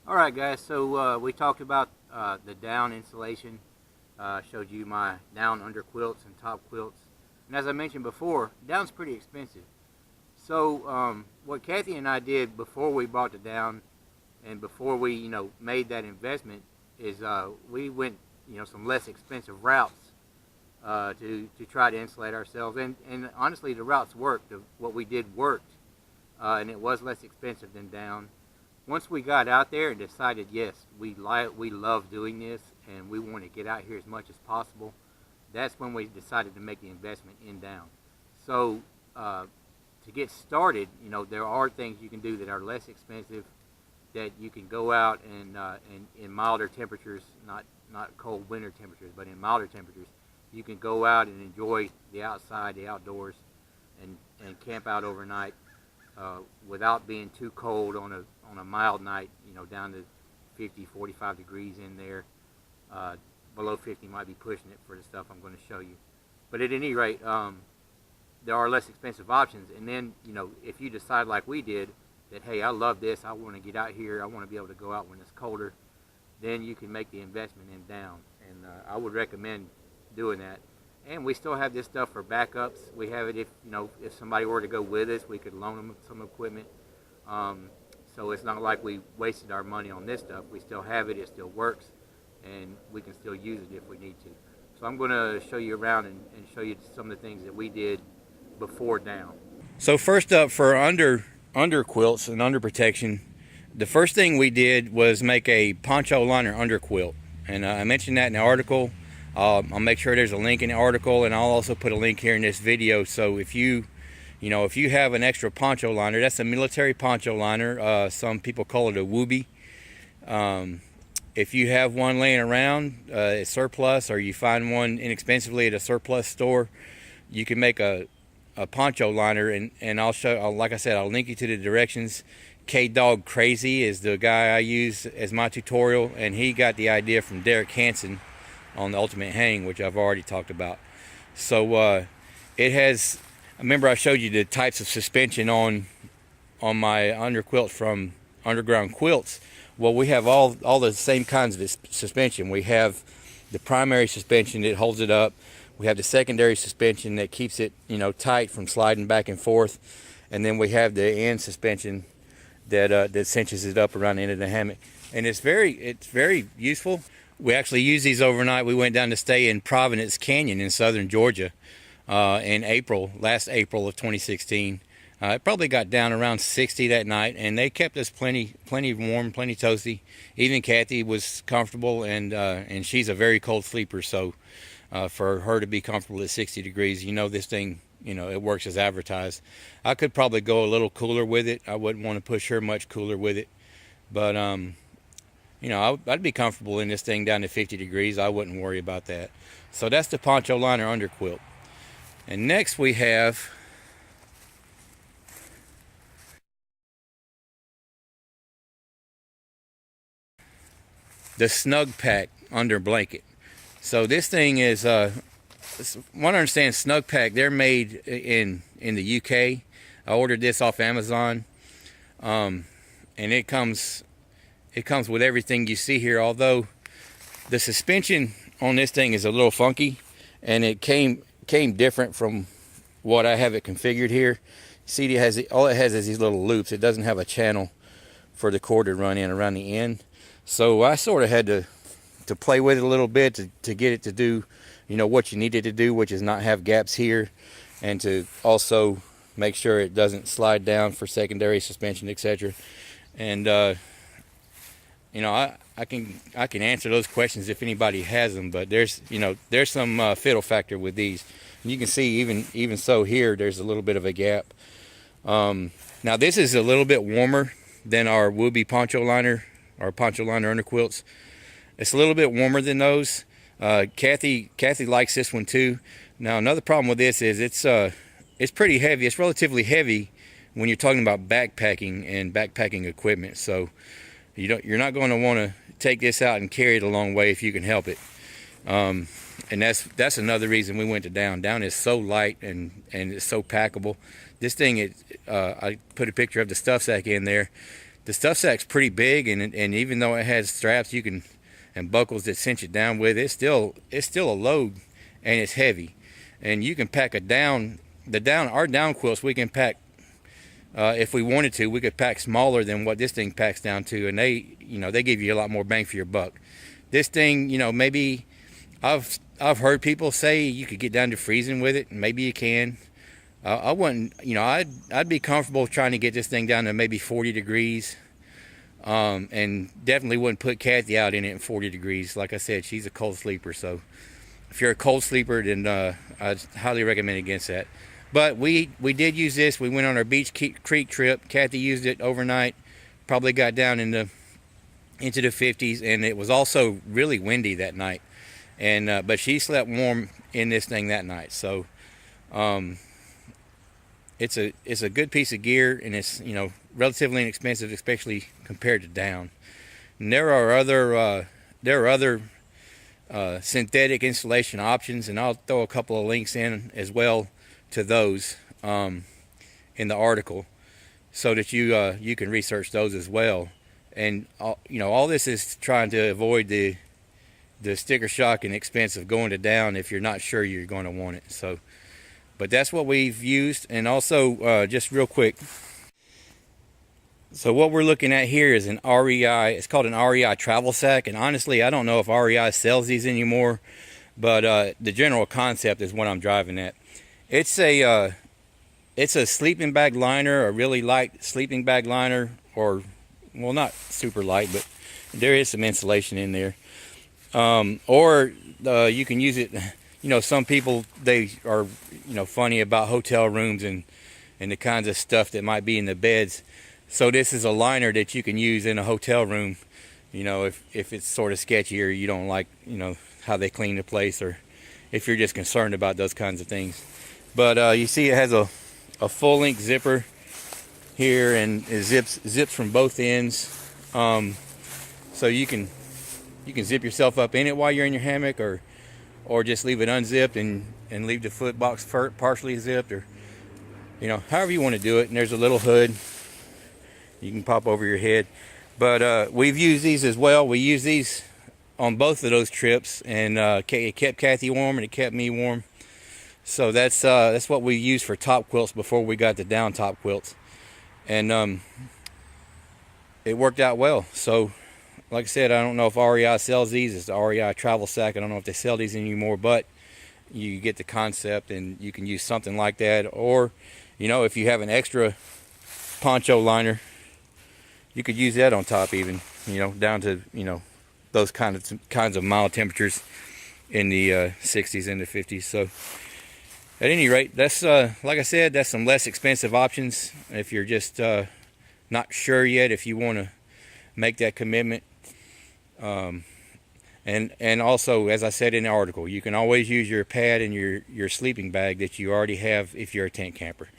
Alright guys, so we talked about the down insulation, showed you my down under quilts and top quilts, and as I mentioned before, down's pretty expensive. So what Cathy and I did before we bought the down and before we made that investment is we went some less expensive routes to try to insulate ourselves, and honestly the routes worked. What we did worked, and it was less expensive than down. Once we got out there and decided, yes, we love doing this and we want to get out here as much as possible, that's when we decided to make the investment in down. So to get started, there are things you can do that are less expensive, that you can go out and in milder temperatures, not cold winter temperatures, but in milder temperatures, you can go out and enjoy the outside, the outdoors, and camp out overnight without being too cold on a mild night, down to 50, 45 degrees in there. Below 50 might be pushing it for the stuff I'm going to show you. But at any rate, there are less expensive options. And then, if you decide like we did, that, hey, I love this, I want to get out here, I want to be able to go out when it's colder, then you can make the investment in down. And I would recommend doing that. And we still have this stuff for backups. We have it if somebody were to go with us, we could loan them some equipment. So it's not like we wasted our money on this stuff. We still have it, it still works, and we can still use it if we need to. So I'm going to show you around and show you some of the things that we did before down. So first up, for under quilts and under protection, the first thing we did was make a poncho liner under quilt. And I mentioned that in the article. I'll make sure there's a link in the article, and I'll also put a link here in this video. So if you have an extra poncho liner, that's a military poncho liner. Some people call it a whoobie. If you have one laying around, it's surplus, or you find one inexpensively at a surplus store, you can make a poncho liner, and I'll show. Like I said, I'll link you to the directions. K-Dog Crazy is the guy I use as my tutorial, and he got the idea from Derek Hansen on the Ultimate Hang, which I've already talked about. So it has. Remember I showed you the types of suspension on my under quilt from Underground Quilts. Well, we have all the same kinds of suspension. We have the primary suspension that holds it up. We have the secondary suspension that keeps it tight from sliding back and forth, and then we have the end suspension that cinches it up around the end of the hammock. And it's very useful. We actually used these overnight. We went down to stay in Providence Canyon in southern Georgia in last April of 2016. It probably got down around 60 that night, and they kept us plenty warm, plenty toasty. Even Cathy was comfortable, and she's a very cold sleeper, so for her to be comfortable at 60 degrees, this thing, it works as advertised. I could probably go a little cooler with it. I wouldn't want to push her much cooler with it, but I'd be comfortable in this thing down to 50 degrees. I wouldn't worry about that. So that's the poncho liner under quilt. And next we have the Snug Pack under blanket. So this thing is, what I understand, Snug Pack, they're made in the UK. I ordered this off Amazon, and it comes with everything you see here, although the suspension on this thing is a little funky, and it came different from what I have it configured here. See, all it has is these little loops. It doesn't have a channel for the cord to run in around the end. So I sort of had to play with it a little bit to get it to do what you needed to do, which is not have gaps here, and to also make sure it doesn't slide down for secondary suspension, etc. And I can answer those questions if anybody has them, but there's some fiddle factor with these. And you can see even so here, there's a little bit of a gap. Now this is a little bit warmer than our whoobie poncho liner, our poncho liner under quilts. It's a little bit warmer than those. Cathy likes this one too. Now another problem with this is it's pretty heavy. It's relatively heavy when you're talking about backpacking and backpacking equipment. So you're not going to want to take this out and carry it a long way if you can help it. And that's another reason we went to Down. Down is so light and it's so packable. This thing, I put a picture of the stuff sack in there. The stuff sack's pretty big, and even though it has straps and buckles that cinch it down with, it's still a load, and it's heavy. And you can pack our down quilts we can pack, if we wanted to, we could pack smaller than what this thing packs down to, and they give you a lot more bang for your buck. This thing, maybe I've heard people say you could get down to freezing with it, and maybe you can. I wouldn't, I'd be comfortable trying to get this thing down to maybe 40 degrees, and definitely wouldn't put Cathy out in it in 40 degrees. Like I said, she's a cold sleeper, so if you're a cold sleeper, then I'd highly recommend against that. But we did use this. We went on our Beach Creek trip. Cathy used it overnight, probably got down into the 50s, and it was also really windy that night. And but she slept warm in this thing that night. So it's a good piece of gear, and it's relatively inexpensive, especially compared to Down. And there are other synthetic insulation options, and I'll throw a couple of links in as well to those in the article, so that you can research those as well. And all this is trying to avoid the sticker shock and expense of going to Down if you're not sure you're going to want it. So, but that's what we've used. And also, just real quick, so what we're looking at here is an REI. It's called an REI travel sack, and honestly, I don't know if REI sells these anymore, but the general concept is what I'm driving at. It's a sleeping bag liner, a really light sleeping bag liner, or, well, not super light, but there is some insulation in there. Or you can use it, some people, they are, funny about hotel rooms and the kinds of stuff that might be in the beds. So this is a liner that you can use in a hotel room, if it's sort of sketchy, or you don't like, how they clean the place, or if you're just concerned about those kinds of things. But you see it has a full length zipper here, and it zips from both ends. So you can zip yourself up in it while you're in your hammock, or just leave it unzipped and leave the foot box partially zipped, or however you want to do it. And there's a little hood you can pop over your head. But we've used these as well. We used these on both of those trips, and it kept Cathy warm and it kept me warm. So that's what we used for top quilts before we got the Down top quilts, and it worked out well. So like I said, I don't know if REI sells these. It's the REI travel sack. I don't know if they sell these anymore, but you get the concept, and you can use something like that. Or if you have an extra poncho liner, you could use that on top, even down to those kinds of mild temperatures in the 60s and the 50s. So at any rate, that's like I said, that's some less expensive options if you're just not sure yet if you want to make that commitment. And also, as I said in the article, you can always use your pad and your sleeping bag that you already have if you're a tent camper.